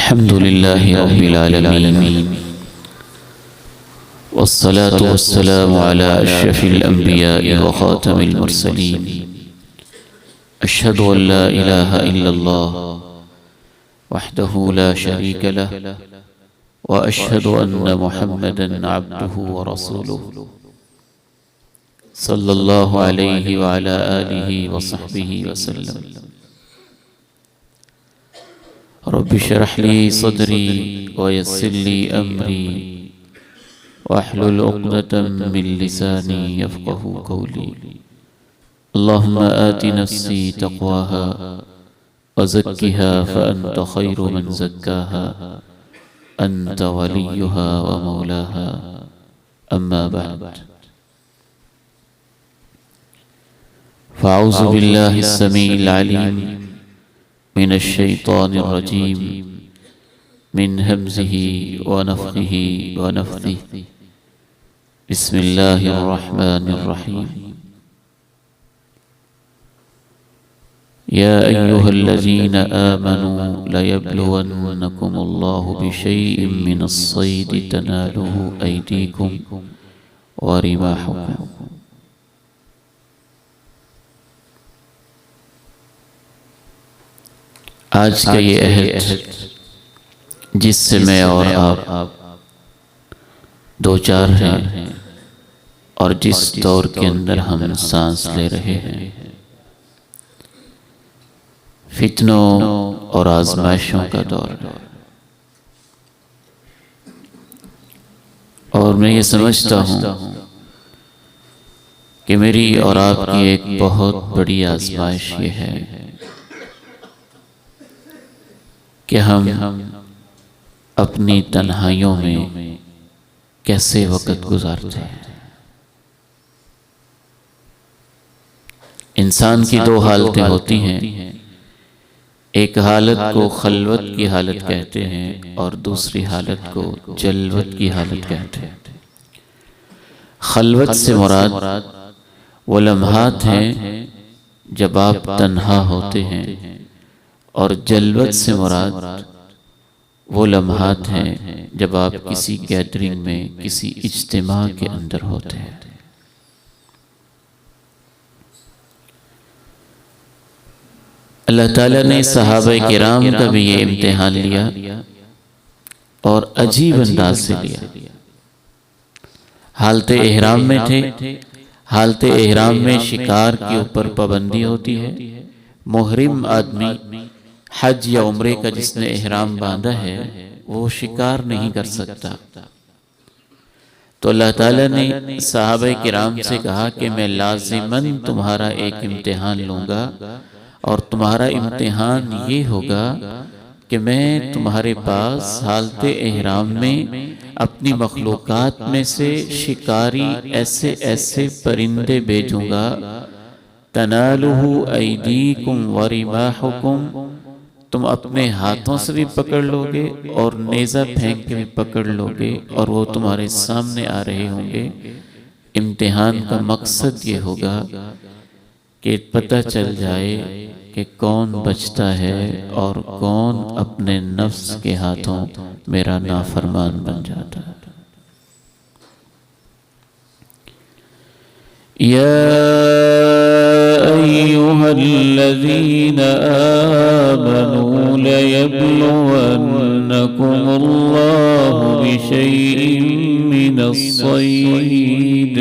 अल्हम्दुलिल्लाहि रब्बिल आलमीन वस्सलातु वस्सलामु अला अशरफिल अंबियाइ व खातमिल मुरसलीन अशहदु अन ला इलाहा इल्लल्लाह वहदहु ला शरीक लह व अशहदु अन्न मुहम्मदन अब्दुहु व रसूलुहु सल्लल्लाहु अलैहि व अला आलिहि व सहबिहि वसल्लम। रब्बि इश्रह ली सदरी व यस्सिर ली अमरी वहलुल उक़दतम मिन लिसानी यफ़क़हू क़ौली। अल्लाहुम्मा आति नफ़्सी तक़वाहा व ज़क्किहा फ़अन्त ख़ैरु मन ज़क्काहा अन्त वलियुहा व मौलाहा। अम्मा बअद, फ़अऊज़ु बिल्लाहिस समीइल अलीम मिनश शैतानिर रजीम मिन हम्ज़िही व नफ़्ख़िही व नफ़्थिही। बिस्मिल्लाहिर रहमानिर रहीम। या अय्युहल्लज़ीना आमनू लयब्लुवन्नकुमुल्लाहु बिशैइन मिनस्सैदी तनालुहु अयदीकुम व रिमाहुकुम। आज का ये अहद जिससे मैं और आप दो चार हैं और जिस दौर के अंदर हम सांस ले रहे हैं, फितनों और आजमाइशों का दौर है। और मैं ये समझता हूँ कि मेरी और आपकी एक बहुत बड़ी आजमाइश ये है कि हम अपनी तन्हाइयों में कैसे वक़्त गुजारते हैं। इंसान की दो हालतें होती हैं, एक हालत को खलवत की हालत कहते हैं और दूसरी हालत को जलवत की हालत कहते हैं। खलवत से मुराद वो लम्हात हैं जब आप तन्हा होते हैं, और जलवत से मुराद वो लम्हात हैं जब आप किसी गैदरिंग में, किसी इज्तिमा के अंदर होते हैं। अल्लाह ताला ने सहाबा किराम का भी ये इम्तिहान लिया और अजीब अंदाज से लिया। हालते एहराम में थे। हालते एहराम में शिकार के ऊपर पाबंदी होती है। मुहरिम आदमी हज या उम्रे का जिसने एहराम बांधा है वो शिकार नहीं कर सकता। तो अल्लाह ताला ने सहाबा किराम से कहा कि मैं लाजिमन तुम्हारा एक इम्तिहान लूँगा, और तुम्हारा इम्तिहान ये होगा कि मैं तुम्हारे पास हालते एहराम में अपनी मखलूक़ात में से शिकारी ऐसे ऐसे परिंदे भेजूँगा, तनालुहु अयदीकुम व रिमाहुकुम, तुम अपने हाथों से भी पकड़ लोगे और नेज़ा फेंक के भी पकड़ लोगे, और वो तुम्हारे सामने आ रहे होंगे। इम्तिहान का मकसद ये होगा कि पता चल जाए कि कौन बचता है और कौन अपने नफ्स के हाथों मेरा नाफरमान बन जाता है। या अय्युहल्लज़ीना आमनू लयब्लुवन्नकुमुल्लाहु बिशैइन मिनस्सैद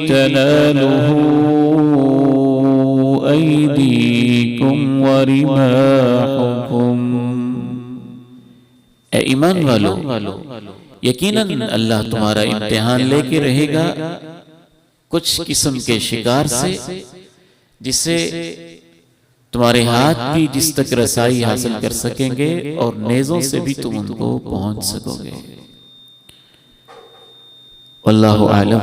तनालुहु अयदीकुम व रिमाहुकुम। ए ईमान वालों, यकीनन अल्लाह तुम्हारा इम्तिहान लेके रहेगा कुछ किस्म के शिकार से, जिससे तुम्हारे हाथ भी जिस तक रसाई हासिल कर सकेंगे और नेज़ों से भी तुम उनको पहुंच सकोगे। वल्लाहु आलम,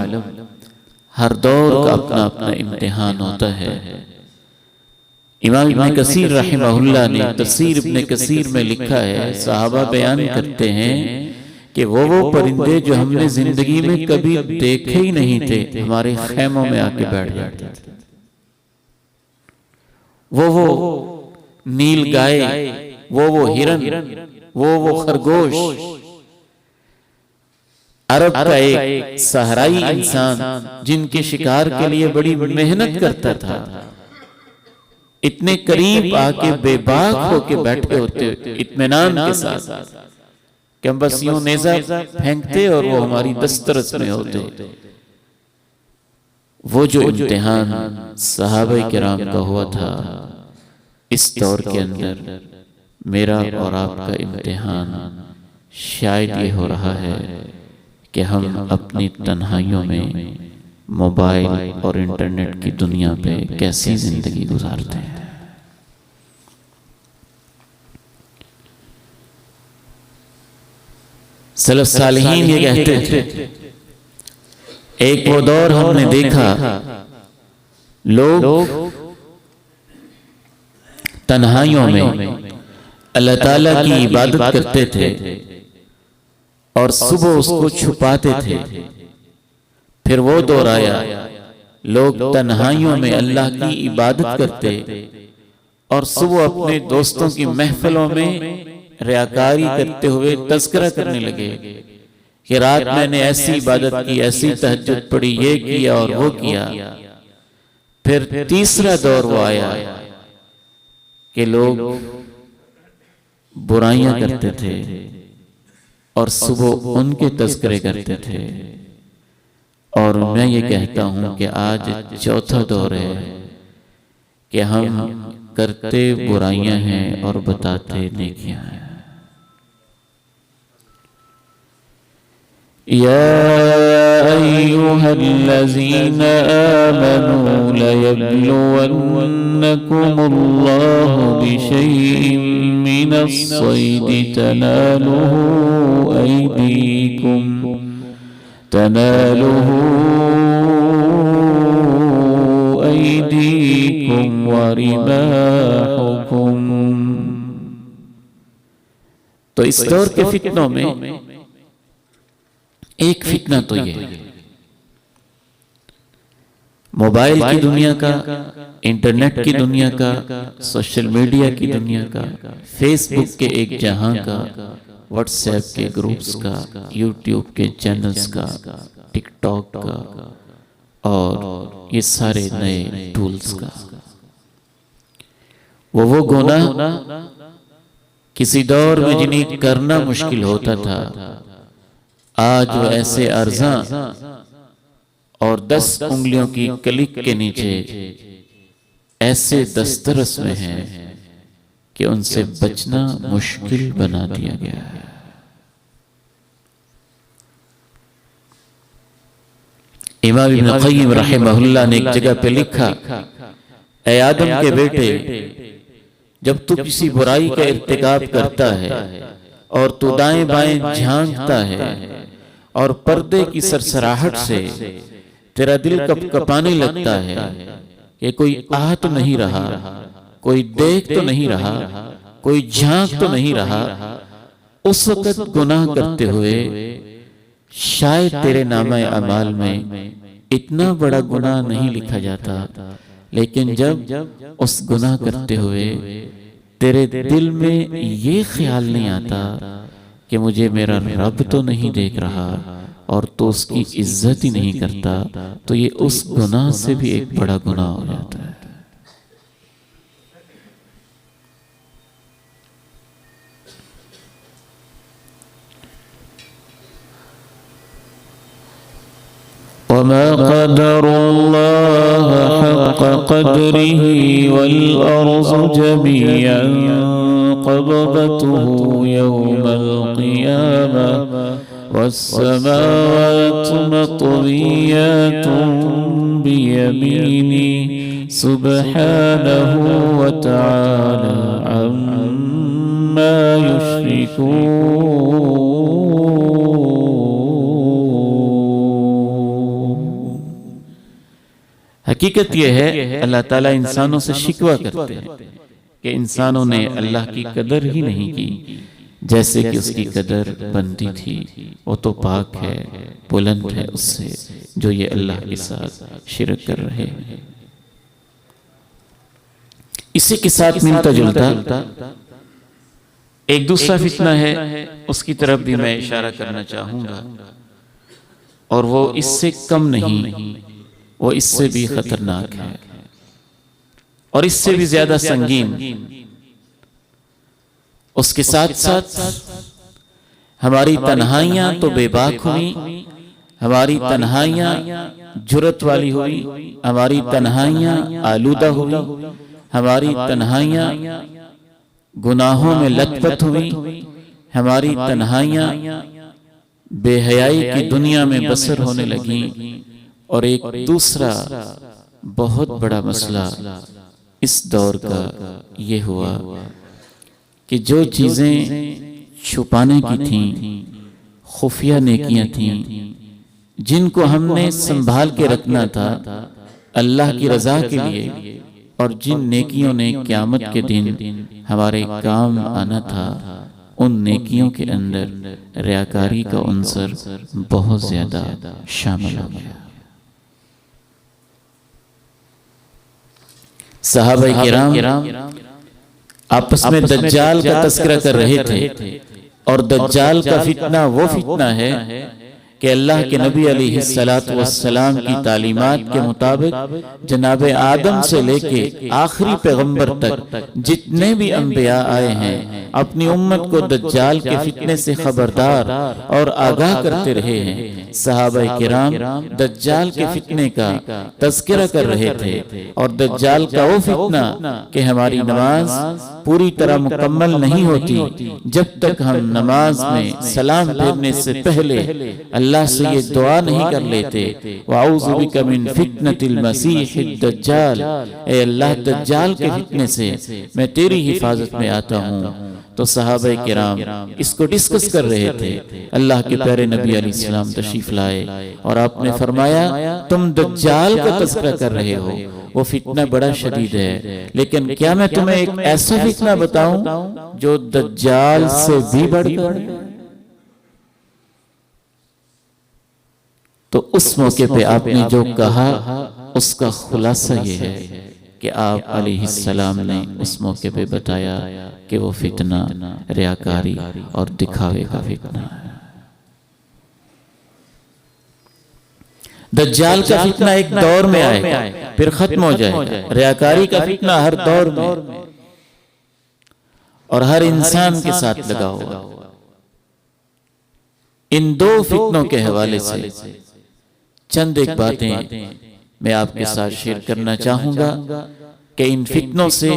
हर दौर का अपना अपना इम्तिहान होता है। इमाम इब्न कसीर रहमहुल्लाह ने तफसीर इब्न कसीर में लिखा है, सहाबा बयान करते हैं कि वो परिंदे जो हमने जिंदगी में कभी देखे ही नहीं थे हमारे खैमों में आके बैठ जाते थे। वो नील गाय, वो हिरन, वो खरगोश। अरब का एक सहराई इंसान जिनके शिकार के लिए बड़ी मेहनत करता था, इतने करीब आके बेबाक होके बैठे होते इत्मीनान के साथ कि हम बस यूं नेज़ा फेंकते और वो हमारी दस्तरस में होते। वो जो इम्तिहान सहाबा किराम का हुआ था, इस दौर के अंदर मेरा और आपका इम्तिहान शायद ये हो रहा है कि हम अपनी तन्हाइयों में मोबाइल और इंटरनेट की दुनिया पे कैसी जिंदगी गुजारते हैं। सलफ सालिहीन ये कहते थे, एक वो दौर हमने देखा लोग तन्हाइयों में अल्लाह ताला की इबादत करते थे और सुबह उसको छुपाते थे। फिर वो दौर आया, लोग तन्हाइयों में अल्लाह की इबादत करते और सुबह अपने दोस्तों की महफिलों में रियाकारी करते हुए तज़किरा करने लगे कि रात मैंने ऐसी इबादत की, ऐसी तहज्जुद पढ़ी, ये किया और वो किया। फिर तीसरा दौर वो आया कि लोग बुराइयां करते थे और सुबह उनके तज़किरे करते थे। और मैं ये कहता हूं कि आज चौथा दौर है कि हम करते बुराइयां हैं और बताते नेकियां हैं। या अय्युहल्लज़ीना आमनू लयब्लुवन्नकुमुल्लाहु बिशैइन मिनस्सैदी तनालुहु अयदीकुम वरिमाहुकुम। तो इस दौर के फितनों में एक फितना तो ये है, मोबाइल की दुनिया का, इंटरनेट की दुनिया का, सोशल मीडिया की दुनिया का, फेसबुक के एक जहां का, व्हाट्सएप के ग्रुप्स का, यूट्यूब के चैनल्स का, टिकटॉक का और ये सारे नए टूल्स का। वो गुनाह किसी दौर में जिन्हें करना मुश्किल होता था, आज वो ऐसे अर्जा और 10 उंगलियों की क्लिक के नीचे ऐसे दस्तरस में है कि उनसे बचना मुश्किल बना दिया गया है। इमाम इब्न क़य्यिम रहमहुल्लाह ने एक जगह पे लिखा, ऐ आदम के बेटे, जब तू किसी बुराई का इर्तिकाब करता है और तू दाएं बाएं झांकता है और पर्दे की सरसराहट से तेरा दिल कपकपाने लगता है कि कोई आ तो नहीं रहा, कोई देख तो नहीं रहा, कोई झांक तो नहीं रहा, उस वक्त गुनाह करते हुए शायद तेरे नामा अमाल में इतना बड़ा गुनाह नहीं लिखा जाता, लेकिन जब उस गुनाह करते हुए तेरे दिल में ये ख्याल नहीं आता कि मुझे मेरा रब तो नहीं देख रहा और तो उसकी इज्जत ही नहीं करता, तो ये उस गुनाह से भी एक बड़ा गुनाह हो जाता है। वमा क़दरुल्लाह हक़्क़ क़द्रिही वल अर्ज़ु जमीअन क़ब्दतुहु यौमल क़ियामह वस्समावातु मत्विय्यातुन बियमीनी सुब्हानहु व तआला अम्मा युश्रिकून। हकीकत यह है, अल्लाह ताला इंसानों से शिकवा करते हैं कि इंसानों ने अल्लाह की कदर ही नहीं की जैसे कि उसकी कदर बनती थी। वो तो पाक है, बुलंद है उससे जो ये अल्लाह के साथ शिरक कर रहे हैं। इसी के साथ मिलता जुलता एक दूसरा फितना है, उसकी तरफ भी मैं इशारा करना चाहूंगा, और वो इससे कम नहीं, वो इससे भी खतरनाक है और इससे भी ज्यादा संगीन। उसके साथ साथ हमारी तन्हाइयां तो बेबाक हुई, हमारी तन्हाइयां जुर्रत वाली हुई, हमारी तन्हाइयां आलूदा हुई, हमारी तन्हाइयां गुनाहों में लथपथ हुई, हमारी तन्हाइयां बेहयाई की दुनिया में बसर होने लगी। और एक दूसरा बहुत बड़ा मसला इस दौर का ये हुआ कि जो चीजें छुपाने की थीं, खुफिया नेकियां थीं, जिनको हमने संभाल के रखना था अल्लाह की रजा के लिए, और जिन नेकियों ने क़यामत के दिन हमारे काम आना था, उन नेकियों के अंदर रियाकारी का उन्सर बहुत ज्यादा शामिल हो गया। सहाबा किराम आपस में दज्जाल का तस्करा कर रहे थे, और दज्जाल का फितना वो फितना है कि अल्लाह के नबी अलैहिस्सलातु वस्सलाम की तालीमात के मुताबिक जनाब आदम से लेके आखिरी पैगंबर तक जितने भी अंबिया आए हैं अपनी उम्मत को दज्जाल के फितने से खबरदार और आगाह करते रहे हैं। सहाबा किराम दज्जाल के फितने का तज़किरा कर रहे थे, और दज्जाल का वो फितना कि हमारी नमाज पूरी तरह मुकम्मल नहीं होती जब तक हम नमाज में सलाम फेरने से पहले अल्लाह से ये दुआ नहीं कर लेते, वाऊज़ु बिका मिन फितनतिल मसीहिद दज्जाल, ए अल्लाह दज्जाल के फितने से मैं तेरी हिफाजत में आता हूँ। तो सहाबा किराम इसको डिस्कस कर रहे थे। अल्लाह के प्यारे नबी अलैहिस्सलाम तशरीफ लाए और आपने फरमाया तुम दज्जाल का तज़किरा कर रहे हो, वो फितना बड़ा शदीद है, लेकिन क्या मैं तुम्हें एक ऐसा फितना बताऊं जो दज्जाल से भी बढ़कर। तो उस मौके पे आपने जो कहा उसका खुलासा ये है कि आप अलैहिस्सलाम ने उस मौके पे बताया कि वो फितना रियाकारी और दिखावे का फितना है। दज्जाल का फितना एक दौर में आएगा, फिर खत्म हो जाएगा। रियाकारी का फितना हर दौर में और हर इंसान के साथ लगा होगा। इन दो फितनों के हवाले से चंद एक बातें मैं आपके साथ शेयर करना चाहूंगा कि इन फितनों से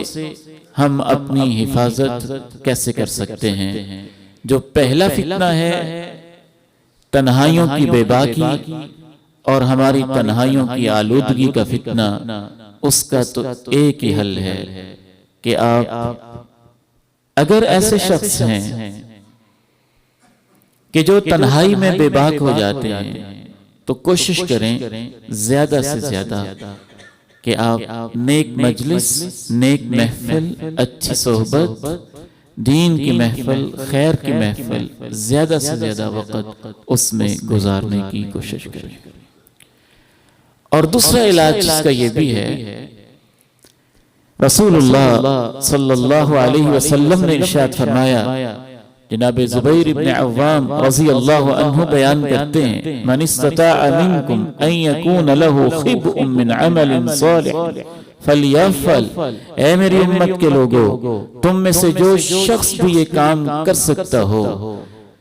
हम अपनी हिफाजत कैसे कर सकते हैं। जो पहला फितना है तन्हाइयों की बेबाकी और हमारी तन्हाइयों की आलूदगी का फितना, उसका तो एक ही हल है कि आप अगर ऐसे शख्स हैं कि जो तन्हाई में बेबाक हो जाते हैं, तो कोशिश करें ज्यादा से ज्यादा कि आप नेक मजलिस, नेक महफिल, अच्छी सोहबत, दीन की महफिल, खैर की महफिल, ज्यादा से ज्यादा वक़्त उसमें गुजारने की कोशिश करें। और दूसरा इलाज इसका ये भी है, रसूलुल्लाह सल्लल्लाहु अलैहि वसल्लम ने इरशाद फरमाया, जनाब ज़ुबैर इब्न अव्वाम रज़ी अल्लाहु अन्हु बयान करते हैं, मन इस्तताअ मिनकुम अन यकून लहु खिब्उम मिन अमलिन सालिह फलियफअल। ऐ मेरी उम्मत के लोगों, तुम में से जो शख्स भी ये काम कर सकता हो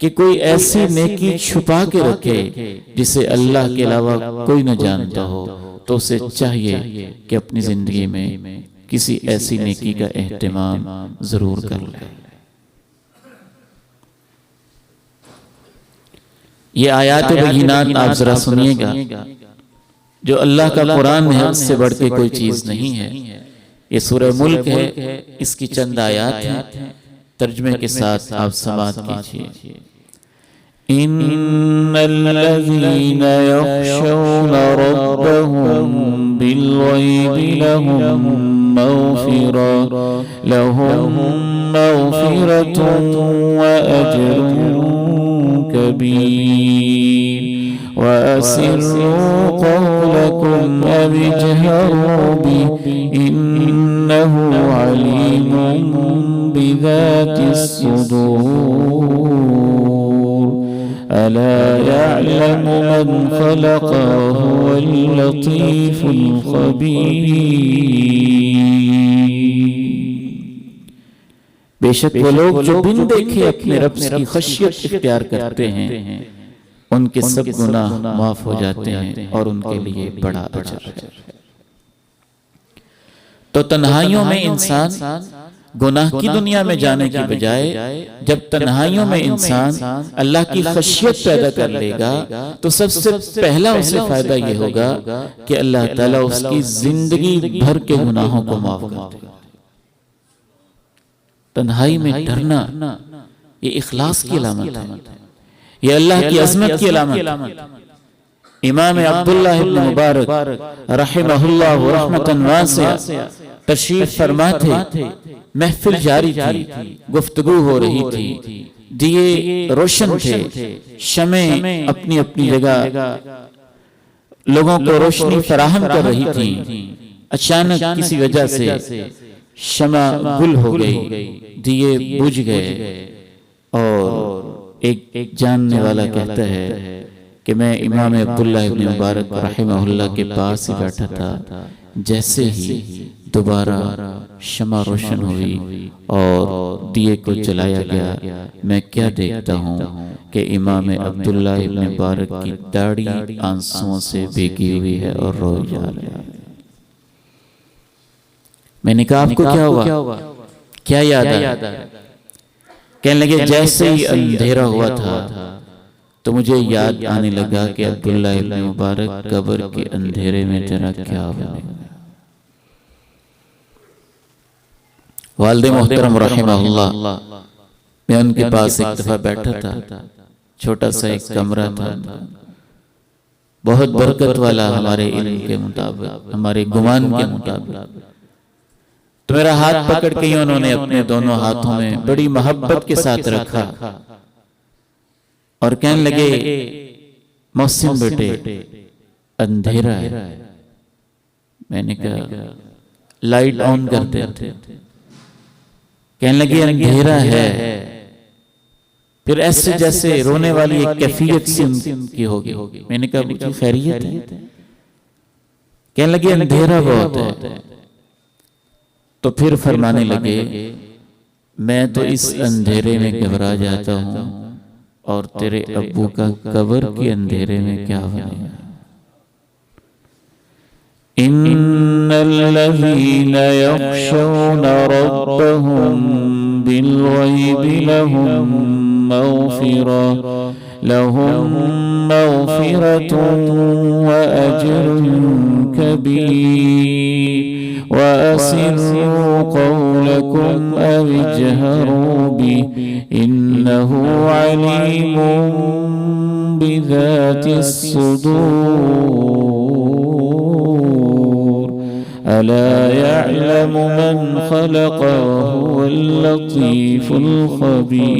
कि कोई ऐसी नेकी छुपा के रखे जिसे अल्लाह के अलावा कोई न जानता हो, तो उसे चाहिए कि अपनी जिंदगी में किसी ऐसी नेकी का एहतिमाम जरूर कर ले। ये आयात बय्यिनात आप जरा सुनिएगा, जो अल्लाह का कुरान है उससे बढ़ के कोई चीज नहीं है। ये सूरह मुल्क है, इसकी चंद आयात हैं, तर्जुमे के साथ आप समाअत कीजिए। इन्नल्लज़ीना यख़शौना रब्बहुम बिल-ग़ैबि लहुम मग़फ़िरतुन व अज्रुन कबीर वअसिर्रू क़ौलकुम अव इजहरू बिही इन्नहु अलीमुम बिज़ातिस्सुदूर अला यअलमु मन खलक़ वहुवल लतीफुल खबीर। बेशक वो लोग जो बिन देखे अपने रब की खशियत इख्तियार करते हैं उनके सब गुनाह माफ हो जाते हैं और उनके लिए बड़ा अजर है। तो तन्हाइयों में इंसान गुनाह की दुनिया में जाने की बजाय जब तन्हाइयों में इंसान अल्लाह की खशियत पैदा कर लेगा तो सबसे पहला उसे फायदा ये होगा कि अल्लाह ताला उसकी जिंदगी भर के गुनाहों को माफ कर देगा। तन्हाई में डरना ये इखलास की अलामत है, ये अल्लाह की अज़मत की अलामत है। इमाम अब्दुल्लाह इब्न मुबारक रहमहुल्लाह रहमतन वासिया तशरीफ फरमा थे। महफिल जारी थी, गुफ्तगू हो रही थी, दिए रोशन थे, शमे अपनी अपनी जगह लोगों को रोशनी फराहम कर रही थी। अचानक किसी वजह से शमा गुल हो गई, दिए बुझ गए और एक जानने वाला कहता है कि मैं इमाम अब्दुल्लाह इब्न मुबारक रहमहुल्लाह के पास ही बैठा था, जैसे ही दोबारा शमा रोशन हुई और दिए को जलाया गया, मैं क्या देखता हूँ कि इमाम अब्दुल्लाह इब्न मुबारक की दाढ़ी आंसुओं से भीगी हुई है और रो जा रहा है। मैंने कहा आपको क्या हुआ, क्या याद आया? कहने लगे जैसे ही अंधेरा हुआ था तो मुझे याद आने लगा कि अब्दुल्लाह इब्न मुबारक कब्र के अंधेरे में जरा क्या बनेगा। वालिद मोहतरम रहमहुल्लाह, मैं उनके पास एक दफा बैठा था, छोटा सा एक कमरा था, बहुत बरकत वाला हमारे इल्म के मुताबिक, हमारे गुमान के मुताबिक। तो मेरा हाथ पकड़ के उन्होंने अपने दोनों हाथों में बड़ी मोहब्बत के साथ रखा और कहने लगे मोहसिन बेटे अंधेरा है। मैंने कहा लाइट ऑन करते थे। कहने लगे अंधेरा है। फिर ऐसे जैसे रोने वाली एक कैफियत सी उनकी होगी। मैंने कहा मुझे खैरियत है? कहने लगे अंधेरा बहुत है। तो फिर फरमाने लगे मैं तो इस अंधेरे में घबरा जाता हूँ और तेरे अब्बू का कब्र के अंधेरे में क्या बनेगा। इन्नल्लज़ीना यख़शौना रब्बहुम बिल-ग़ैबि लहुम मग़फ़िरतुन व अज्रुन कबीर वअसिर्रू क़ौलकुम अव इजहरू बिही इन्नहु अलीमुम बिज़ातिस्सुदूर अला यअलमु मन खलक़ वहुवल लतीफुल खबीर।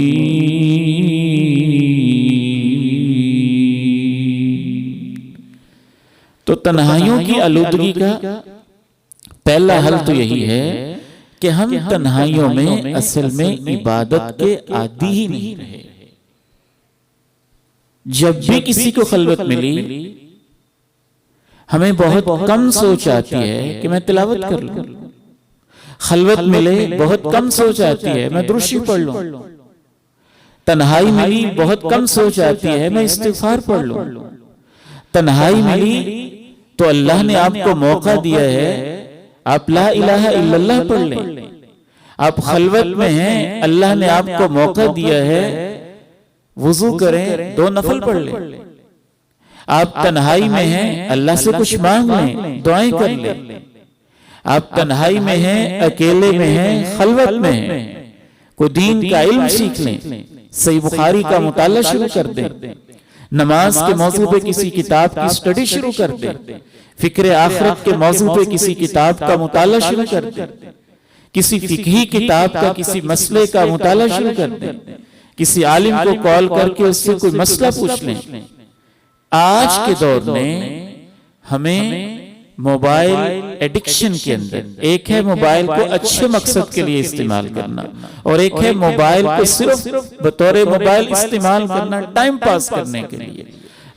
तो तन्हाइयों की आलूदगी का पहला हल तो यही है कि हम तन्हाइयों में असल में इबादत के आदी ही नहीं रहे। जब भी किसी को खलवत मिली हमें बहुत कम सोच आती है कि मैं तिलावत कर लूं। खलवत मिले बहुत कम सोच आती है मैं दुरूद पढ़ लूं। तन्हाई मिली बहुत कम सोच आती है मैं इस्तिग़फ़ार पढ़ लूं। तन्हाई मिली तो अल्लाह ने आपको मौका दिया है आप ला इलाहा इल्लल्लाह पढ़ लें। आप खलवत में हैं, अल्लाह ने आपको मौका दिया है वुजू करें, 2 नफल पढ़ लें। आप तन्हाई में हैं, अल्लाह से कुछ मांग लें, दुआएं कर लें। आप तन्हाई में हैं, अकेले में हैं, खलवत में हैं, कोई दीन का इल्म सीख लें, सही बुखारी का मुताला शुरू कर दें, नमाज के मौजू पे किसी किताब की स्टडी शुरू कर दें, फिक्र आखिरत के मौजू पे किसी किताब का मुताला शुरू कर दें, किसी फिकही किताब का किसी मसले का मुताला शुरू कर दें, किसी आलिम को कॉल करके उससे कोई मसला पूछ लें। आज के दौर में हमें मोबाइल एडिक्शन के अंदर, एक है मोबाइल को अच्छे मकसद के लिए इस्तेमाल करना और एक है मोबाइल को सिर्फ बतौर मोबाइल इस्तेमाल करना टाइम पास करने के लिए।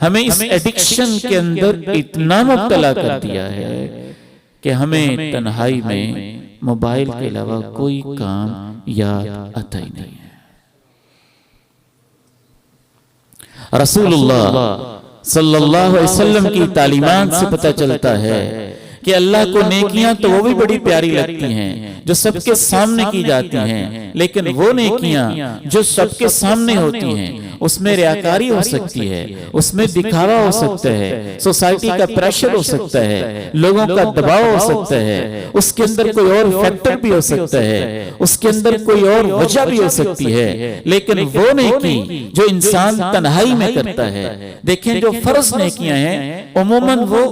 हमें इस एडिक्शन के अंदर इतना मुब्तला कर दिया है कि हमें तन्हाई में मोबाइल के अलावा कोई काम याद आता ही नहीं है। रसूलुल्लाह सल्लल्लाहु अलैहि वसल्लम की तालीमात से पता चलता है कि अल्लाह को नेकियां तो वो भी बड़ी प्यारी लगती हैं जो सबके सामने की जाती हैं, लेकिन वो नेकियां जो सबके सामने होती हैं उसमें रियाकारी हो सकती है, उसमें दिखावा हो सकता है, सोसाइटी का प्रेशर हो सकता है, लोगों का दबाव हो सकता है, उसके अंदर कोई और फैक्टर भी हो सकता है, उसके अंदर कोई और वजह भी हो सकती है। लेकिन वो नेकी जो इंसान तन्हाई में करता है, देखें जो फर्ज नेकियां हैं उमूमन वो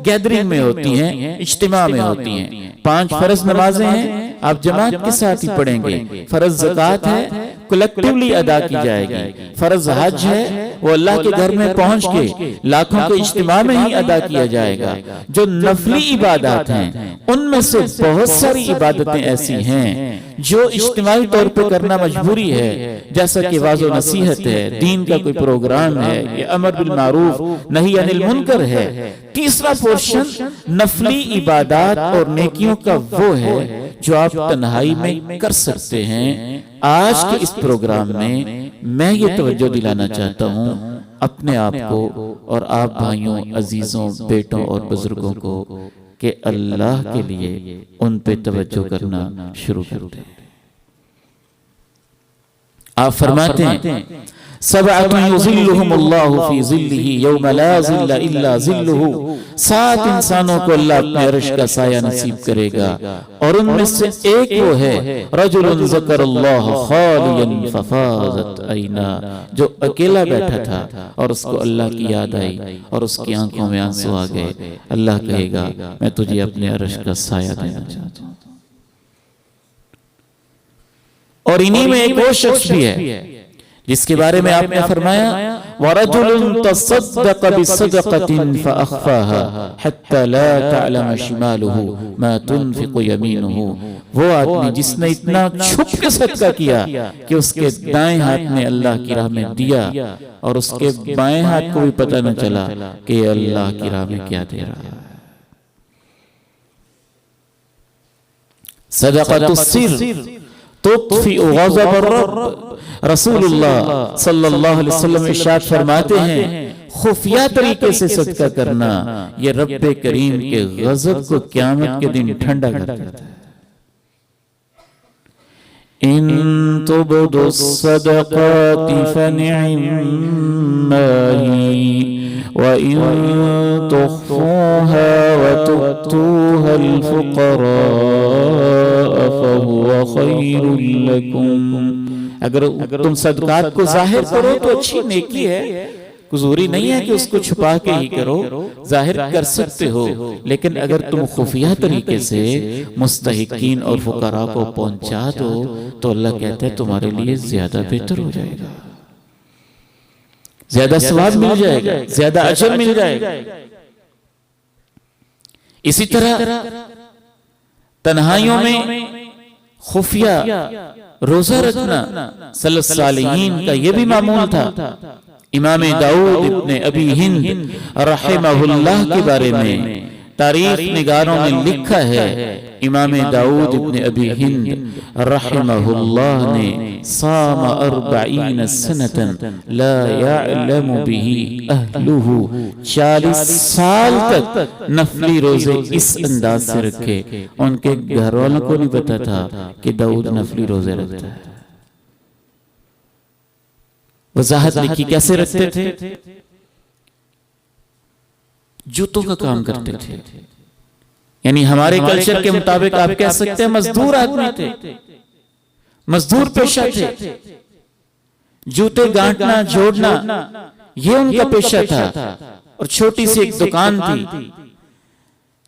गैदरिंग में होती हैं, इज्तिमा में होती हैं। 5 फर्ज नमाजें हैं, आप जमात के साथ ही पढ़ेंगे। फर्ज ज़कात है, कलेक्टिवली अदा की जाएगी। फर्ज हज है, वो अल्लाह के घर में पहुंच के लाखों के इज्तिमा में ही अदा किया जाएगा। जो नफली इबादत हैं उनमें से बहुत सारी इबादतें ऐसी हैं जो इज्तिमाई तौर पे करना मजबूरी है, जैसा कि वाज़ो नसीहत है, दीन का कोई प्रोग्राम है, ये अमर बिल मारूफ नही अनिल मुनकर है। तीसरा पोर्शन नफली इबादत और नेकियों का वो है जो आप तन्हाई में कर सकते हैं। आज के इस प्रोग्राम में मैं ये तवज्जो दिलाना चाहता हूँ अपने आप को और आप भाइयों, अजीजों, बेटों और बुजुर्गों को कि अल्लाह के लिए उन पे तवज्जो करना शुरू कर दें। आप फरमाते हैं सबअतुन युज़िल्लुहुमुल्लाहु फी ज़िल्लिही यौम ला ज़िल्ला इल्ला ज़िल्लुहु, 7 इंसानों को अल्लाह अपने अर्श का साया नसीब करेगा और उनमें से एक वो है रजुलुन ज़करल्लाह खालियन फफाज़त ऐना, जो अकेला बैठा था और उसको अल्लाह की याद आई और उसकी आंखों में आंसू आ गए। अल्लाह कहेगा मैं तुझे अपने अर्श का साया देना चाहता हूं। और इन्हीं में एक वो शख्स भी है जिसके बारे में आपने फरमाया वरजुलुन तसद्दक़ बिसदक़तिन फअख़फ़ाहा हत्ता ला तअलम शिमालुहु मा तुनफ़िक़ु यमीनुहु, वो आदमी जिसने इतना छुप के सदका किया कि उसके दाएं हाथ ने अल्लाह की राह में दिया और उसके बाएं हाथ को भी पता न चला कि ये अल्लाह की राह में क्या दे रहा है। सदक़तुस सिर तुत्फ़िउ ग़ज़ब रब, रसूलुल्लाह सल्लल्लाहु अलैहि वसल्लम इरशाद फरमाते हैं खुफिया तरीके से सदका करना ये रब्बे करीम के गज़ब को क़यामत के दिन ठंडा कर देता है। इन तुबदुस सदक़ाति फनिअम्मा ही व इन तुख़्फ़ूहा व तु'तूहल फ़ुक़रा फहुवा ख़ैरुल लकुम, अगर तुम सदकात को जाहिर करो तो अच्छी नेकी है, ज़रूरी नहीं है कि उसको छुपा के ही करो, जाहिर कर सकते हो, लेकिन अगर तुम खुफिया तरीके से मुस्तहिकीन और फुकरा को पहुंचा दो तो अल्लाह कहता है तुम्हारे लिए ज्यादा बेहतर हो जाएगा, ज्यादा सवाब मिल जाएगा, ज्यादा अजर मिल जाएगा। इसी तरह तन्हाइयों में खुफिया रोजा रखना सल्लल्लाहु अलैहि वसल्लम का ये भी मामूल था। इमाम दाऊद इब्ने अबी हिंद रहमहुल्लाह के बारे में तारीख निगारों ने लिखा है, इमाम दाऊद इब्ने अबी हिंद रहमहुल्लाह ने सामा 40 सनतन ला यअलमु बिही अहलुहु, 40 साल तक नफली रोजे इस अंदाज से रखे उनके घर वालों को नहीं पता था कि दाऊद नफली रोजे रखता है। वजाहत लिखी कैसे रखते थे, जूतों का काम करते थे, यानी हमारे कल्चर के मुताबिक आप कह सकते हैं मजदूर आदमी थे, मजदूर पेशा थे। जूते गांठना जोड़ना ये उनका पेशा था और छोटी सी एक दुकान थी।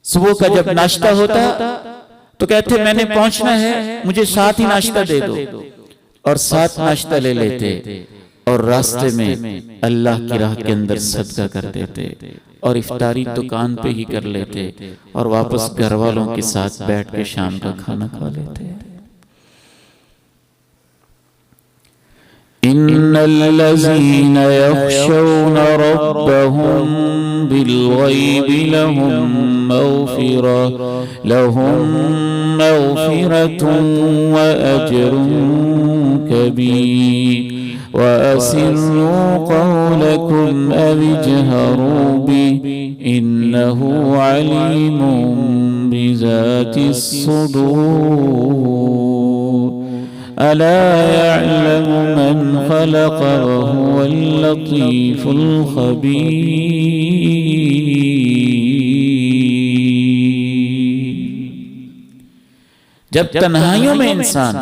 सुबह का जब नाश्ता होता तो कहते मैंने पहुंचना है, मुझे साथ ही नाश्ता दे दो, और साथ नाश्ता ले लेते। और रास्ते में अल्लाह की राह के अंदर सदका कर देते और इफ्तारी दुकान पे ही कर लेते और वापस घर वालों के साथ बैठ के शाम का खाना खा लेते। इन्नल्लज़ीन यख़शौन रब्बहुम बिल-ग़ैब लहुम मग़फ़िरतुन व अज्रुन कबीर व असिर्रू क़ौलकुम अव इजहरू बिही इन्नहु अलीमुम बिज़ातिस सुदूर अला यअलमु मन ख़लक़ व हुवल लतीफ़ुल ख़बीर। जब तन्हाइयों में इंसान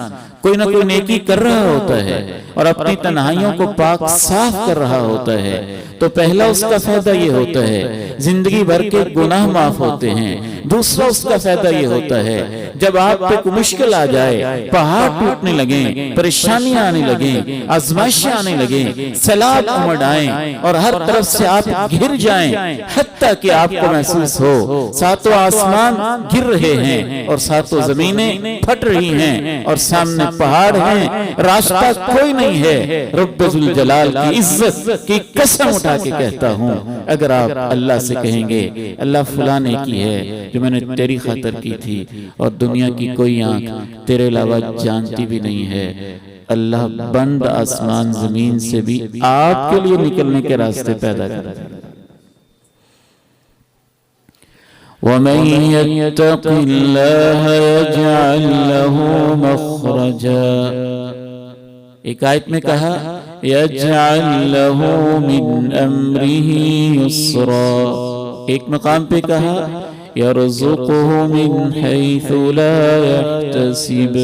कोई ना कोई नेकी कर रहा होता है और अपनी तन्हाइयों को पाक साफ कर रहा होता है तो पहला उसका फायदा ये होता है जिंदगी भर के गुनाह माफ होते हैं। दूसरा उसका फायदा ये होता है जब आप पे कोई मुश्किल आ जाए, पहाड़ टूटने लगे, परेशानियां आने लगे, आजमाइशें आने लगे, सैलाब उमड़ आए और हर तरफ से आप घिर जाएं, हत्ता कि आपको महसूस हो सातों आसमान गिर रहे हैं और सातों जमीनें फट रही हैं और सामने पहाड़ हैं, रास्ता कोई नहीं है। रब्बुल जलाल की इज्जत की कसम उठा के कहता हूँ, अगर आप अल्लाह से कहेंगे अल्लाह फलां ने की है जो मैंने तेरी खातिर की थी और दुनिया की कोई आंख तेरे अलावा जानती भी नहीं है, अल्लाह बंद आसमान जमीन से भी आपके लिए निकलने के रास्ते पैदा करेगा। वमन यत्तक़िल्लाह यजअल लहू मख़रजा, एक आयत में कहा यजअल लहू मिन अम्रिही युस्रा, एक मकाम पे कहा यरज़ुक़हु मिन हैथु ला यहतसिब।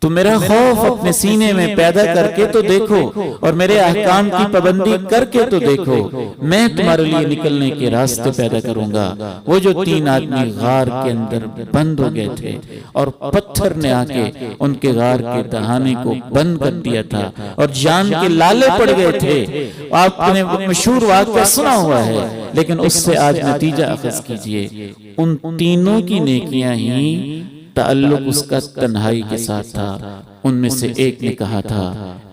तुम मेरा खौफ अपने सीने में पैदा करके तो देखो और मेरे अहकाम की पाबंदी करके तो देखो, मैं तुम्हारे लिए निकलने के रास्ते पैदा करूंगा। वो जो 3 आदमी गार के अंदर बंद हो गए थे और पत्थर ने आके उनके गार के दहाने को बंद कर दिया था और जान के लाले पड़ गए थे। आपने मशहूर वाक़या सुना हुआ है, लेकिन उससे आज नतीजा अखज़ कीजिए, उन तीनों की नेकियां ही ताल्लुक उसका तन्हाई के साथ था। उनमें से एक ने कहा था,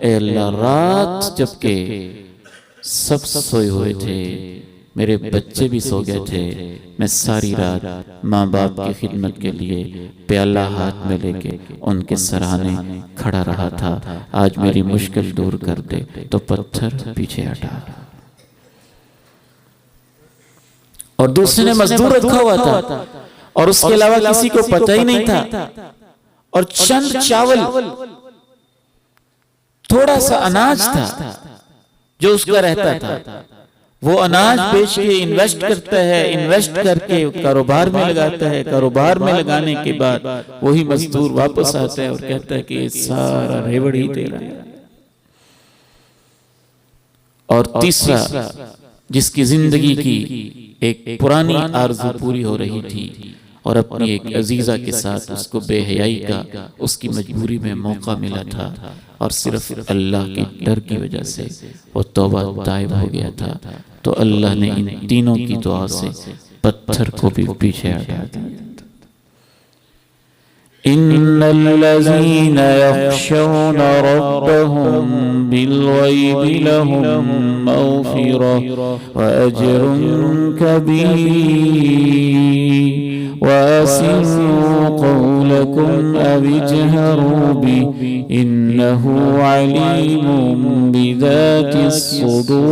ए अल्लाह, रात जबकि सब सोए हुए थे, मेरे बच्चे भी सो गए थे, मैं सारी रात माँ बाप की खिदमत के लिए प्याला हाथ में लेके उनके सराहने खड़ा रहा था। आज मेरी मुश्किल दूर कर दे तो पत्थर पीछे हटा। और दूसरे ने मजदूर रखा हुआ था और उसके अलावा किसी को पता ही नहीं था और चंद चावल, थोड़ा सा अनाज था जो उसका रहता था। वो अनाज बेच के इन्वेस्ट करता है, इन्वेस्ट करके कारोबार में लगाता है, कारोबार में लगाने के बाद वही मजदूर वापस आता है और कहता है कि ये सारा रेवड़ ही तेरा है। और तीसरा, जिसकी जिंदगी की एक पुरानी आरज़ू पूरी हो रही थी और अपनी एक अजीजा के साथ उसको बेहयाई का उसकी मजबूरी में मौका मिला था और सिर्फ अल्लाह के डर की वजह से वो तौबा ताइब हो गया था, तो अल्लाह ने इन तीनों की दुआ से पत्थर को भी पीछे हटा दिया। इन्नल्लज़ीना यख़शौन रब्बहुम बिल-ग़ैबि लहुम मग़फ़िरतुन व अज्रुन कबीर व असिर्रू क़ौलकुम अव इजहरू बिही इन्नहु अलीमुम बिज़ातिस सुदूर।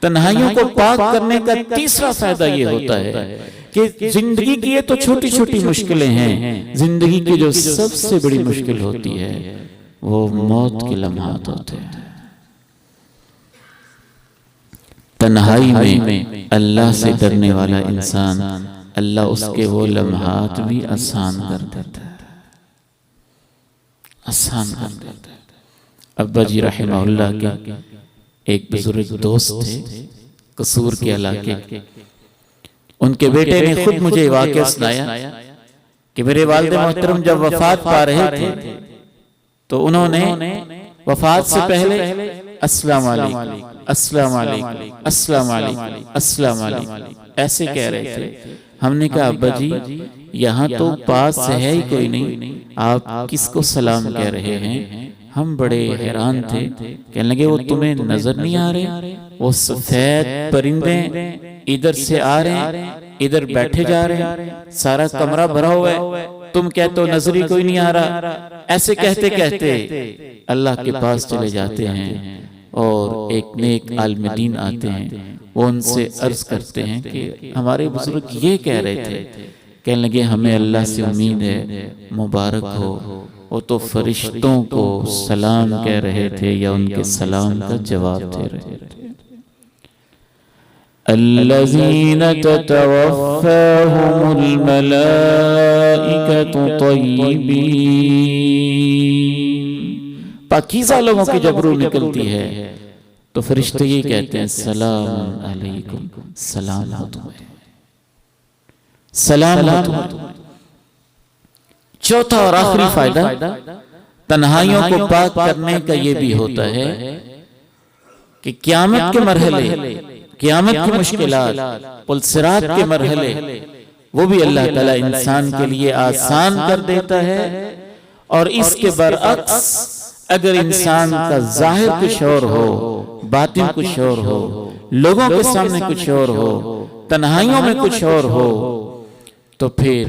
तन्हाइयों को पाक करने का तीसरा फायदा ये होता है कि जिंदगी की ये तो छोटी छोटी मुश्किलें हैं, जिंदगी की जो सबसे बड़ी मुश्किल होती है वो मौत के लम्हात होते हैं। तन्हाई में अल्लाह से डरने वाला इंसान, अल्लाह उसके वो लम्हात भी आसान कर देता है, आसान कर देता है। अब्बा जी रहमहुल्लाह के एक बुजुर्ग दोस्त थे कसूर के इलाके के, उनके बेटे ने खुद मुझे वाक़या सुनाया कि मेरे वालिद मोहतरम जब वफात पा रहे थे तो उन्होंने वफात से पहले अस्सलाम वालेकुम, अस्सलाम वालेकुम, अस्सलाम वालेकुम, अस्सलाम वालेकुम ऐसे कह रहे थे। हमने कहा अब्बा जी यहाँ तो पास है ही कोई नहीं, आप किसको सलाम कह रहे हैं? हम बड़े हैरान थे। कहने लगे वो तुम्हें नजर नहीं आ रहे? वो सफेद परिंदे इधर से आ रहे हैं, इधर बैठे जा रहे हैं, सारा कमरा भरा हुआ है, तुम कहते हो नजर ही कोई नहीं आ रहा। ऐसे कहते कहते अल्लाह के पास चले जाते हैं और एक नेक आलिम दीन आते हैं। वो उनसे अर्ज करते हैं कि हमारे बुजुर्ग ये कह रहे थे। कहने लगे हमें अल्लाह से उम्मीद है, मुबारक हो, वो तो फरिश्तों को सलाम कह रहे थे या उनके सलाम का जवाब दे रहे थे। अल्लज़ीना ततवफ़्फ़ाहुमुल मलाइकतु तय्यिबीन, पाकीज़ा लोगों की जब रूह निकलती है तो फरिश्ते ये कहते हैं सलाम अलैकुम, सलाम हो तुम्हें, सलाम हो तुम्हें। चौथा और आखिरी फायदा तन्हाइयों को पाक करने का ये भी होता है कि क़यामत के मरहले, क़यामत की मुश्किलात, पुल सिरात के मरहले, वो भी अल्लाह ताला इंसान के लिए आसान कर देता है। और इसके बरअक्स अगर इंसान का जाहिर कुछ और हो, बातिन कुछ और हो, लोगों के सामने कुछ और हो, तन्हाइयों में कुछ और हो, तो फिर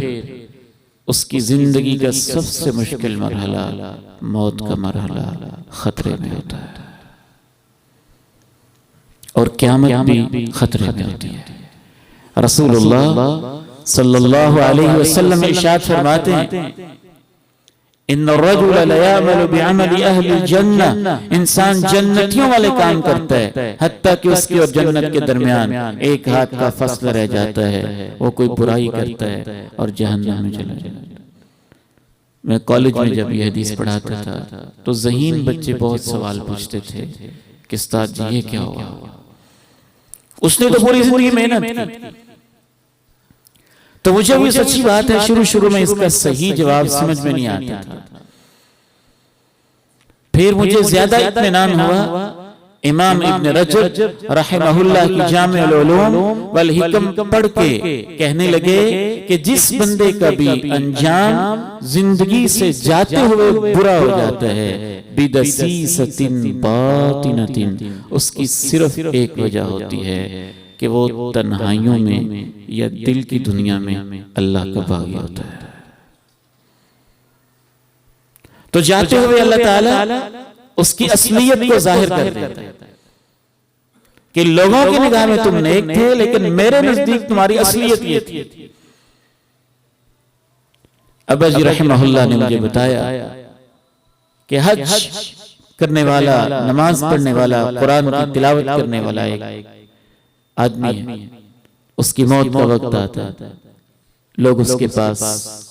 उसकी जिंदगी का सबसे मुश्किल मरहला, मौत का मरहला खतरे में होता है और क़यामत भी खतरे में होती है। रसूलुल्लाह सल्लल्लाहु अलैहि वसल्लम इरशाद फरमाते हैं इन्ना रजुल लयअमलु बिअमलि अहलिल जन्नह, इंसान जन्नतियों वाले काम करता है हत्ता कि उसकी और जन्नत के दरमियान एक हाथ का फासला रह जाता है, वो कोई बुराई करता है और जहन्नम में चला जाता है। मैं कॉलेज में जब ये हदीस पढ़ाता था तो ज़हीन बच्चे बहुत सवाल पूछते थे कि उस्ताद जी ये क्या हुआ? उसने तो पूरी जिंदगी मेहनत की। तो मुझे भी सच्ची बात है शुरू शुरू में इसका सही जवाब समझ में नहीं आता था। फिर मुझे ज्यादा इत्मीनान हुआ। इमाम इब्न रजब रहमहुल्लाह की जामिउल उलूम वल हिकम पढ़ के कहने लगे कि जिस बंदे का भी अंजाम जिंदगी से जाते हुए बुरा हो जाता है, बिदसीसतिन बातिनतिन, उसकी सिर्फ एक वजह होती है कि वो तन्हाइयों में या दिल की दुनिया में अल्लाह का बागी होता है। तो जाते हुए अल्लाह ताला उसकी असलियत को जाहिर कर देता है कि लोगों की निगाह में तुम नेक थे लेकिन मेरे नजदीक तुम्हारी असलियत ये थी। अब्बा जी रहमहुल्लाह ने मुझे बताया कि हज करने वाला, नमाज पढ़ने वाला, कुरान की तिलावत करने वाला एक आदमी है, उसकी मौत का वक्त आता है, लोग उसके पास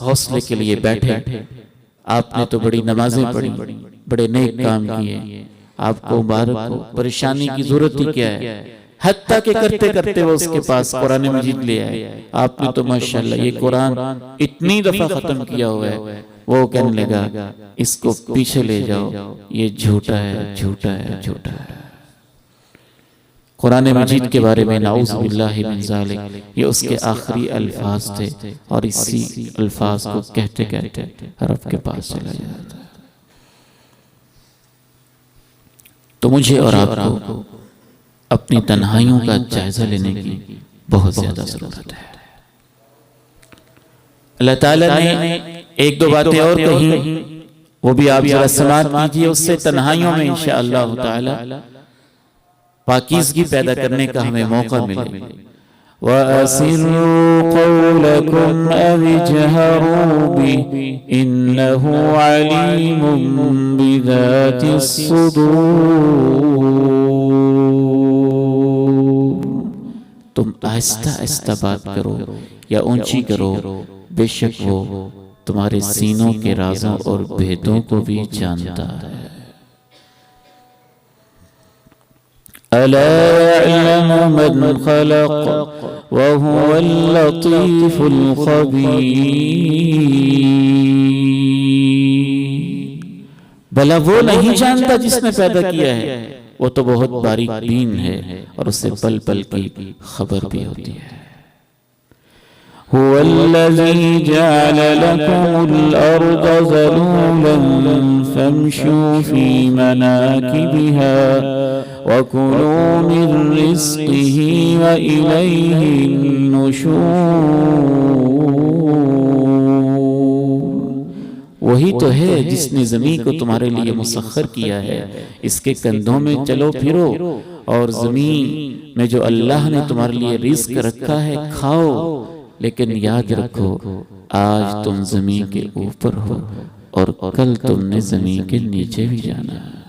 हौसले के लिए बैठे, आपने तो बड़ी नमाजें पढ़ी, बड़े नेक काम किए, आपको मुबारक हो, परेशानी की जरूरत ही क्या है? हत्ता के करते करते वो उसके पास कुरान मजीद ले आए। आपने तो माशाल्लाह ये कुरान इतनी दफा खत्म किया हुआ है। वो कहने लगा इसको पीछे ले जाओ, ये झूठा है, झूठा है, झूठा है। कुरान मजीद के बारे में नाउज़ बिल्लाहि मिन ज़ालिक, ये उसके आखिरी अल्फाज थे और इसी अल्फाज को कहते कहते रब के पास चला जाता है। तो मुझे और आपको अपनी तन्हाइयों का जायजा लेने की बहुत ज्यादा जरूरत है। अल्लाह ताला ने एक दो बातें और कही, वो भी आप जरा समाअत कीजिए, उससे तन्हाइयों में इंशाअल्लाह ताला पाकीज़गी पैदा करने का हमें मौका मिले। वअसिर्रू क़ौलकुम अविजहरू बिही इन्नहु अलीमुम बिज़ातिस सुदूर। तुम आहिस्ता आहिस्ता बात करो या ऊंची करो, बेशक वो तुम्हारे सीनों के राजों और भेदों को भी जानता है। अला यअलमु मन खलक़ व हुवल लतीफुल खबीर। भला वो नहीं जानता जिसने पैदा किया है, वो तो बहुत बारीक बीन है और उससे पल पल की खबर भी होती है। हुवल्लज़ी जअल लकुमुल अर्ज़ ज़लूलन फम्शू फी मनाकिबिहा वकुलू मिन रिज़्क़िही व इलैहिन नुशूर। वही तो है जिसने ज़मीन को तुम्हारे लिए मुसख्खर किया है, इसके कंधों में चलो फिरो और ज़मीन में जो अल्लाह ने तुम्हारे लिए रिज़्क़ रखा है खाओ, लेकिन याद रखो आज तुम ज़मीन के ऊपर हो और कल तुमने ज़मीन के नीचे भी जाना है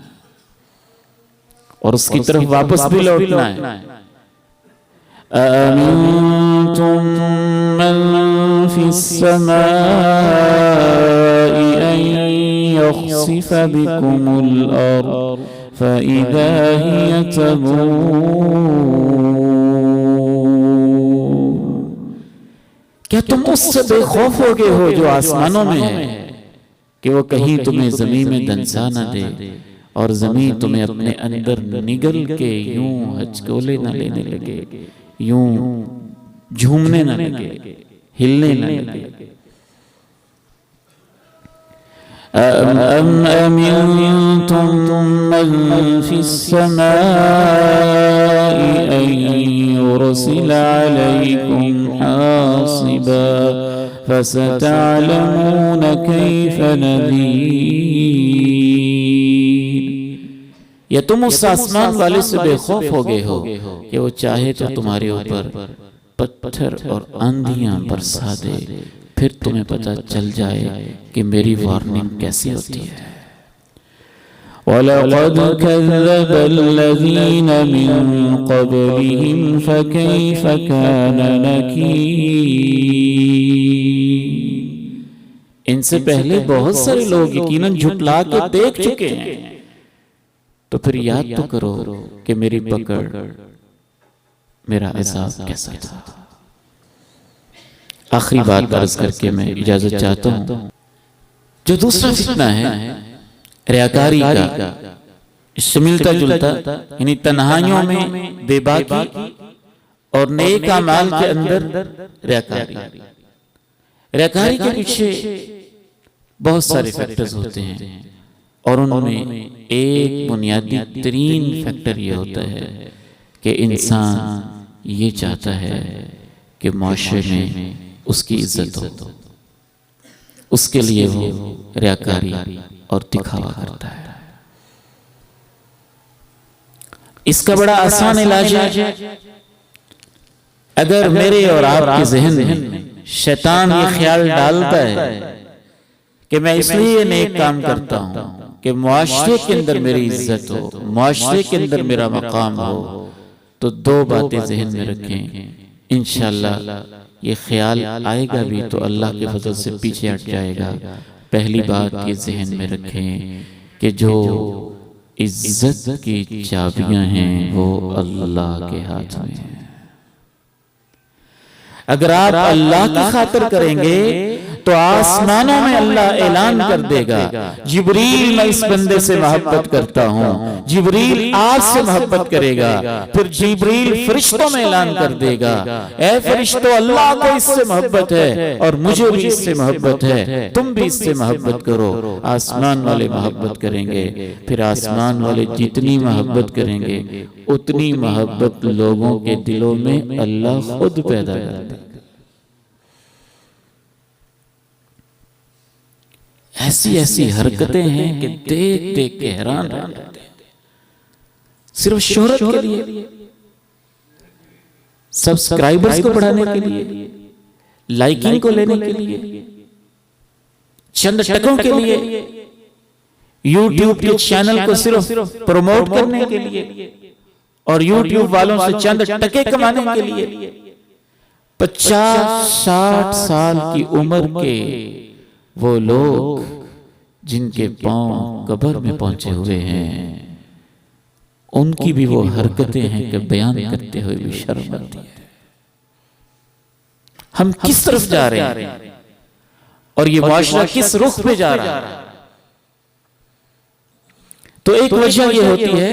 और उसकी तरफ वापस भी लौटना है। अअमिनतुम मन फिस्समाई अन यख्सिफ बिकुमुल अर्ज़ फइज़ा हिय तमूर। क्या तुम उससे बेखौफ हो गए हो जो आसमानों में है कि वो कहीं तुम्हें जमीन में दंसा न दे और जमीन तुम्हें अपने अंदर निगल के यूं हचकोले न लेने लगे, यूं झूमने न लगे, हिलने न लगे। अमिनतुम मन फिस्समाई अन युरसिला अलैकुम हासिबा फसतअलमून कैफ नज़ीर। या तुम उस आसमान वाले से बेखौफ हो गए हो कि वो चाहे तो तुम्हारे ऊपर पत्थर और आंधियां बरसा दे, फिर तुम्हें पता चल जाए कि मेरी वार्निंग कैसी होती है। वलक़द कज़्ज़बल्लज़ीन मिन क़ब्लिहिम फ़कैफ़ कान नकीर। इनसे पहले बहुत सारे लोग यकीनन झुटला के देख चुके हैं, तो फिर याद तो करो कि मेरी पकड़, मेरा अज़ाब कैसा था। आखिरी बात अर्ज करके मैं इजाजत चाहता हूं। जो दूसरा फितना है रियाकारी का, इससे मिलता जुलता, यानी तन्हाइयों में बेबाकी और नेक अमाल के अंदर रियाकारी। रियाकारी के पीछे बहुत सारे फैक्टर्स होते हैं और उनमें एक बुनियादी तरीन फैक्टर ये होता है कि इंसान ये चाहता है कि माशरे में उसकी इज्जत हो, उसके लिए वो रियाकारी और दिखावा करता है। इसका बड़ा आसान इलाज है, अगर मेरे और आपके ज़हन में शैतान ये ख्याल डालता है कि मैं इसलिए नेक काम करता हूं कि मुआशरे के अंदर मेरी इज्जत हो, मुआशरे के अंदर मेरा मकाम हो, तो दो बातें ज़हन में रखें, इंशाअल्लाह ये ख्याल आएगा भी तो अल्लाह के फजल से पीछे हट जाएगा। पहली बात ये ज़हन में रखें कि जो इज्जत की चाबियां हैं वो अल्लाह के हाथ में है। अगर आप अल्लाह की खातिर करेंगे तो आसमानों में अल्लाह ऐलान कर देगा, जिब्रील मैं इस बंदे से मोहब्बत करता हूँ, जिब्रील आपसे मोहब्बत करेगा। फिर जिब्रील फरिश्तों में ऐलान कर देगा, ए फरिश्तों अल्लाह को इससे मोहब्बत है और मुझे भी इससे मोहब्बत है, तुम भी इससे मोहब्बत करो। आसमान वाले मोहब्बत करेंगे, फिर आसमान वाले जितनी मोहब्बत करेंगे उतनी मोहब्बत लोगों के दिलों में अल्लाह खुद पैदा कर देगा। ऐसी ऐसी हरकतें हैं कि देख देख के हैरान रह जाते हैं। सिर्फ शोहरत के लिए, सब्सक्राइबर्स को बढ़ाने के लिए, लाइकिंग को लेने के लिए, चंद टकों के लिए, यूट्यूब के चैनल को सिर्फ प्रमोट करने के लिए और यूट्यूब वालों से चंद टके कमाने के लिए 50-60 साल की उम्र के वो लोग जिनके पांव कब्र में पहुंचे हुए हैं, उनकी भी वो हरकतें हैं कि बयान करते हुए भी शर्म आती है। हम किस तरफ जा रहे हैं? और ये मुआशरा किस रुख पे जा रहा है। तो एक वजह ये होती है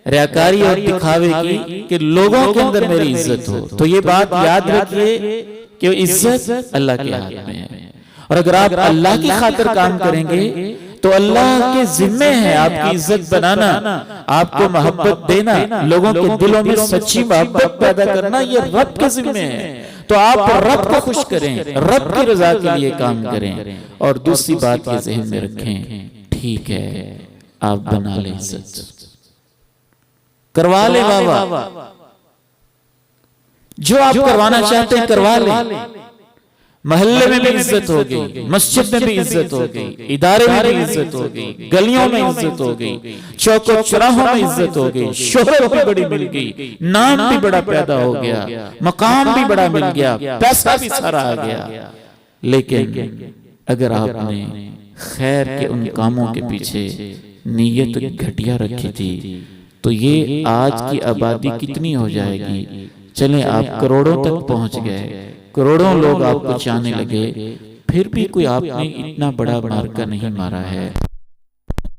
रियाकारी और दिखावे की कि लोगों के अंदर मेरी इज्जत हो। तो ये बात याद रखिए कि इज्जत अल्लाह के हाथ में है, और अगर आप अल्लाह की खातिर काम करेंगे तो अल्लाह के जिम्मे है आपकी इज्जत बनाना, आपको मोहब्बत देना, लोगों के दिलों में सच्ची मोहब्बत पैदा करना, ये रब के जिम्मे है। तो आप रब को खुश करें, रब की रजा के लिए काम करें। और दूसरी बात ये ज़हन में रखें, ठीक है आप बना ले इज्जत, करवा ले बाबा, जो आप करवाना चाहते हैं करवा ले। महल्ले में भी इज्जत हो गई, मस्जिद में भी इज्जत हो गई, इदारे में भी इज्जत हो गई, गलियों में इज्जत हो गई, चौकों चौराहों में इज्जत हो गई, शोहरत भी बड़ी मिल गई, नाम भी बड़ा पैदा हो गया, मकाम भी बड़ा मिल गया, पैसा भी सारा आ गया। लेकिन अगर आपने खैर के उन कामों के पीछे नीयत घटिया रखी थी तो ये आज की आबादी कितनी हो जाएगी। चलें आप करोड़ों तक पहुंच गए, करोड़ों लोग आपको चाहने लगे, फिर भी कोई आपने इतना बड़ा मार्का नहीं मारा है।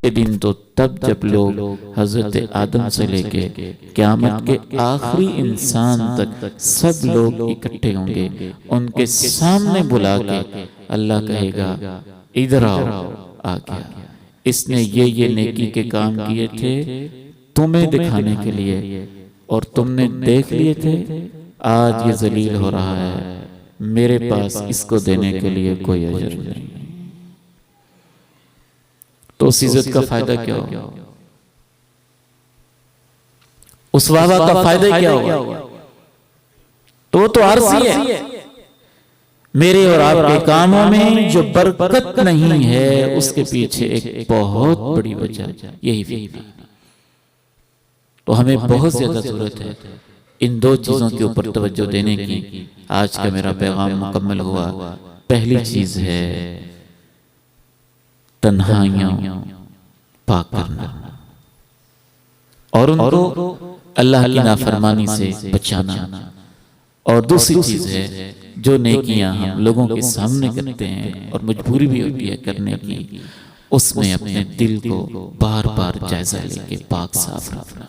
ये दिन तो तब जब लोग हजरत आदम से लेके क़यामत के आखिरी इंसान तक सब लोग इकट्ठे होंगे, उनके सामने बुला के अल्लाह कहेगा इधर आओ, आ गया, इसने ये नेकी के काम किए थे तुम्हें दिखाने के लिए और तुमने देख लिए थे, आज ये जलील हो रहा है, मेरे पास इसको देने के लिए कोई अजर नहीं। तो उस इज्जत का फायदा क्या होगा, उस वाहवा का फायदा क्या होगा? तो वो तो आरज़ी है। मेरे और आपके कामों में जो बरकत नहीं है उसके पीछे एक बहुत बड़ी वजह यही। तो हमें बहुत ज्यादा जरूरत है इन दो चीजों के ऊपर तवज्जो देने की। आज का मेरा पैगाम मुकम्मल हुआ। पहली चीज है तन्हाइयों पाक करना और उनको अल्लाह की नाफरमानी से बचाना, और दूसरी चीज है जो नेकियां हम लोगों के सामने करते हैं और मजबूरी भी होती है करने की, उसमें अपने दिल को बार बार जायजा लेके पाक साफ रखना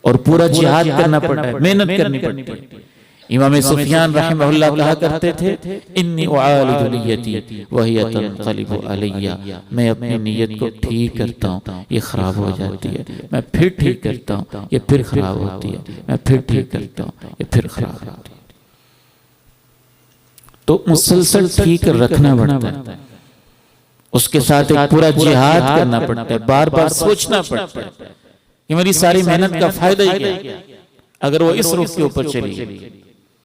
और पूरा जिहाद करना पड़ता है, मेहनत करनी पड़ती है। इमाम सुफियान रहमहुल्लाह कहा करते थे इन्नी उआलिदु नियती व हिय तनक़लिबु अलैया, मैं अपनी नीयत को ठीक करता हूँ, ये खराब हो जाती है, मैं फिर ठीक करता हूँ, ये फिर खराब होती है, मैं फिर ठीक करता हूँ, ये फिर खराब होती है। तो मुसलसल ठीक रखना पड़ता है, उसके साथ एक पूरा जिहाद करना पड़ता है, बार बार सोचना पड़ता है कि मेरी सारी मेहनत का फायदा ही क्या अगर वो इस रुख के ऊपर चली।